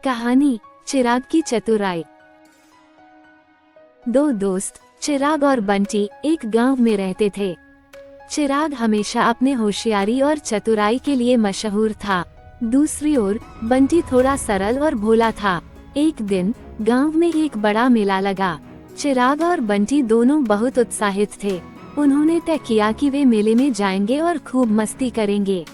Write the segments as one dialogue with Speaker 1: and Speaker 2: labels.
Speaker 1: कहानी चिराग की चतुराई। दो दोस्त चिराग और बंटी एक गांव में रहते थे। चिराग हमेशा अपने होशियारी और चतुराई के लिए मशहूर था। दूसरी ओर बंटी थोड़ा सरल और भोला था। एक दिन गांव में एक बड़ा मेला लगा। चिराग और बंटी दोनों बहुत उत्साहित थे। उन्होंने तय किया कि वे मेले में जाएंगे और खूब मस्ती करेंगे।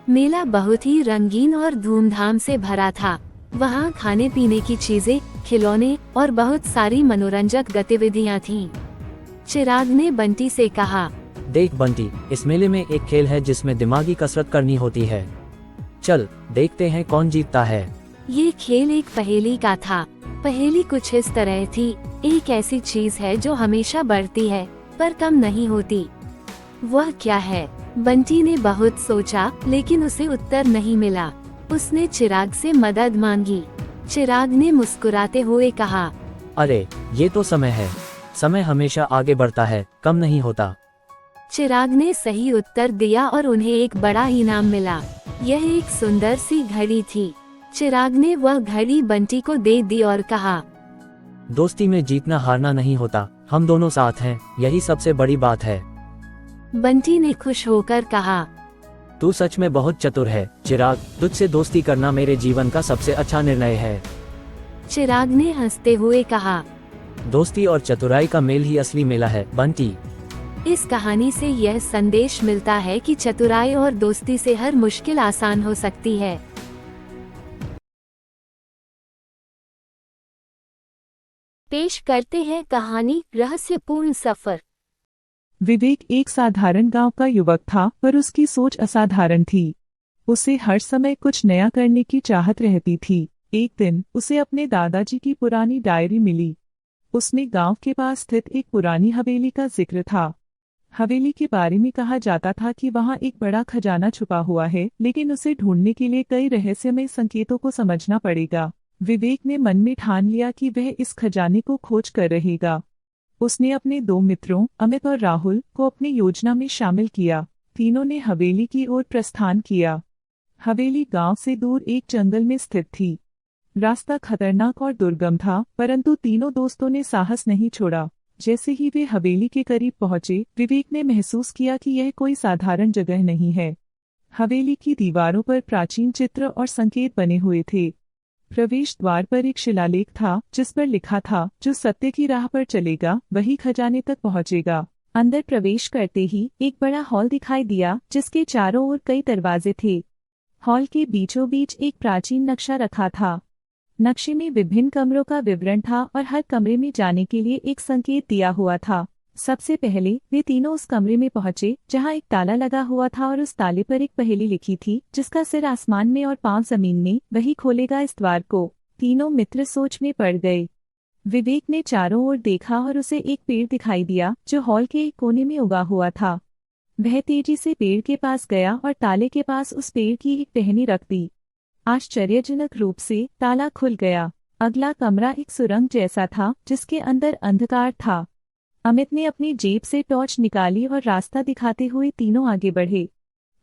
Speaker 1: मेला बहुत ही रंगीन और धूमधाम से भरा था। वहाँ खाने पीने की चीजें, खिलौने और बहुत सारी मनोरंजक गतिविधियाँ थीं। चिराग ने बंटी से कहा,
Speaker 2: देख बंटी, इस मेले में एक खेल है जिसमें दिमागी कसरत करनी होती है। चल देखते हैं कौन जीतता है।
Speaker 1: ये खेल एक पहेली का था। पहेली कुछ इस तरह थी, एक ऐसी चीज है जो हमेशा बढ़ती है पर कम नहीं होती। वह क्या है? बंटी ने बहुत सोचा लेकिन उसे उत्तर नहीं मिला। उसने चिराग से मदद मांगी। चिराग ने मुस्कुराते हुए कहा,
Speaker 2: अरे ये तो समय है। समय हमेशा आगे बढ़ता है, कम नहीं होता।
Speaker 1: चिराग ने सही उत्तर दिया और उन्हें एक बड़ा इनाम मिला। यह एक सुंदर सी घड़ी थी। चिराग ने वह घड़ी बंटी को दे दी और कहा,
Speaker 2: दोस्ती में जीतना हारना नहीं होता, हम दोनों साथ हैं, यही सबसे बड़ी बात है।
Speaker 1: बंटी ने खुश होकर कहा,
Speaker 2: तू सच में बहुत चतुर है चिराग, तुझसे दोस्ती करना मेरे जीवन का सबसे अच्छा निर्णय है।
Speaker 1: चिराग ने हंसते हुए कहा,
Speaker 2: दोस्ती और चतुराई का मेल ही असली मेला है बंटी।
Speaker 1: इस कहानी से यह संदेश मिलता है कि चतुराई और दोस्ती से हर मुश्किल आसान हो सकती है। पेश करते हैं कहानी रहस्यपूर्ण सफर।
Speaker 3: विवेक एक साधारण गांव का युवक था, पर उसकी सोच असाधारण थी। उसे हर समय कुछ नया करने की चाहत रहती थी। एक दिन उसे अपने दादाजी की पुरानी डायरी मिली। उसमें गांव के पास स्थित एक पुरानी हवेली का जिक्र था। हवेली के बारे में कहा जाता था कि वहां एक बड़ा खजाना छुपा हुआ है, लेकिन उसे ढूंढने के लिए कई रहस्यमय संकेतों को समझना पड़ेगा। विवेक ने मन में ठान लिया कि वह इस खजाने को खोज कर रहेगा। उसने अपने दो मित्रों अमित और राहुल को अपनी योजना में शामिल किया। तीनों ने हवेली की ओर प्रस्थान किया। हवेली गांव से दूर एक जंगल में स्थित थी। रास्ता खतरनाक और दुर्गम था, परंतु तीनों दोस्तों ने साहस नहीं छोड़ा। जैसे ही वे हवेली के करीब पहुंचे, विवेक ने महसूस किया कि यह कोई साधारण जगह नहीं है। हवेली की दीवारों पर प्राचीन चित्र और संकेत बने हुए थे। प्रवेश द्वार पर एक शिलालेख था जिस पर लिखा था, जो सत्य की राह पर चलेगा वही खजाने तक पहुंचेगा। अंदर प्रवेश करते ही एक बड़ा हॉल दिखाई दिया जिसके चारों ओर कई दरवाजे थे। हॉल के बीचों बीच एक प्राचीन नक्शा रखा था। नक्शे में विभिन्न कमरों का विवरण था और हर कमरे में जाने के लिए एक संकेत दिया हुआ था। सबसे पहले वे तीनों उस कमरे में पहुंचे जहां एक ताला लगा हुआ था और उस ताले पर एक पहेली लिखी थी, जिसका सिर आसमान में और पांव जमीन में, वही खोलेगा इस द्वार को। तीनों मित्र सोच में पड़ गए। विवेक ने चारों ओर देखा और उसे एक पेड़ दिखाई दिया जो हॉल के एक कोने में उगा हुआ था। वह तेजी से पेड़ के पास गया और ताले के पास उस पेड़ की एक टहनी रख दी। आश्चर्यजनक रूप से ताला खुल गया। अगला कमरा एक सुरंग जैसा था जिसके अंदर अंधकार था। अमित ने अपनी जेब से टॉर्च निकाली और रास्ता दिखाते हुए तीनों आगे बढ़े।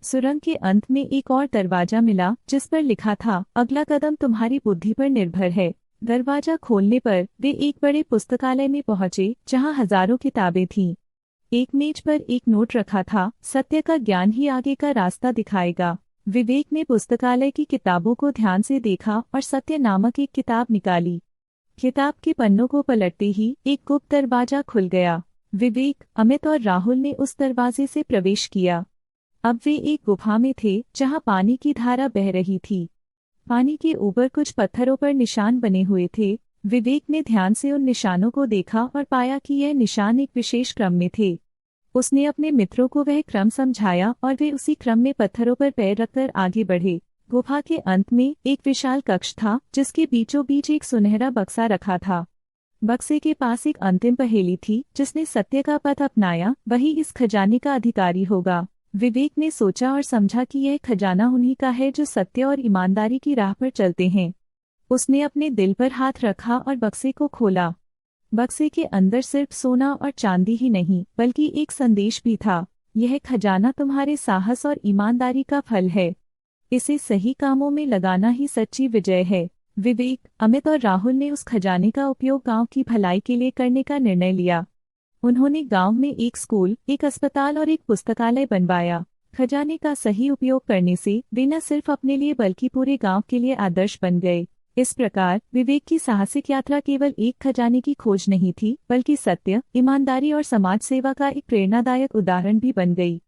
Speaker 3: सुरंग के अंत में एक और दरवाजा मिला जिस पर लिखा था, अगला कदम तुम्हारी बुद्धि पर निर्भर है। दरवाजा खोलने पर वे एक बड़े पुस्तकालय में पहुंचे जहां हजारों किताबें थीं। एक मेज पर एक नोट रखा था, सत्य का ज्ञान ही आगे का रास्ता दिखाएगा। विवेक ने पुस्तकालय की किताबों को ध्यान से देखा और सत्य नामक एक किताब निकाली। किताब के पन्नों को पलटते ही एक गुप्त दरवाजा खुल गया। विवेक, अमित और राहुल ने उस दरवाजे से प्रवेश किया। अब वे एक गुफा में थे जहां पानी की धारा बह रही थी। पानी के ऊपर कुछ पत्थरों पर निशान बने हुए थे। विवेक ने ध्यान से उन निशानों को देखा और पाया कि यह निशान एक विशेष क्रम में थे। उसने अपने मित्रों को वह क्रम समझाया और वे उसी क्रम में पत्थरों पर पैर रखकर आगे बढ़े। गुफा के अंत में एक विशाल कक्ष था जिसके बीचों बीच एक सुनहरा बक्सा रखा था। बक्से के पास एक अंतिम पहेली थी, जिसने सत्य का पथ अपनाया वही इस खजाने का अधिकारी होगा। विवेक ने सोचा और समझा कि यह खजाना उन्हीं का है जो सत्य और ईमानदारी की राह पर चलते हैं। उसने अपने दिल पर हाथ रखा और बक्से को खोला। बक्से के अंदर सिर्फ सोना और चांदी ही नहीं बल्कि एक संदेश भी था। यह खजाना तुम्हारे साहस और ईमानदारी का फल है। इसे सही कामों में लगाना ही सच्ची विजय है। विवेक, अमित और राहुल ने उस खजाने का उपयोग गांव की भलाई के लिए करने का निर्णय लिया। उन्होंने गांव में एक स्कूल, एक अस्पताल और एक पुस्तकालय बनवाया। खजाने का सही उपयोग करने से वे न सिर्फ अपने लिए बल्कि पूरे गांव के लिए आदर्श बन गए। इस प्रकार विवेक की साहसिक यात्रा केवल एक खजाने की खोज नहीं थी, बल्कि सत्य, ईमानदारी और समाज सेवा का एक प्रेरणादायक उदाहरण भी बन गई।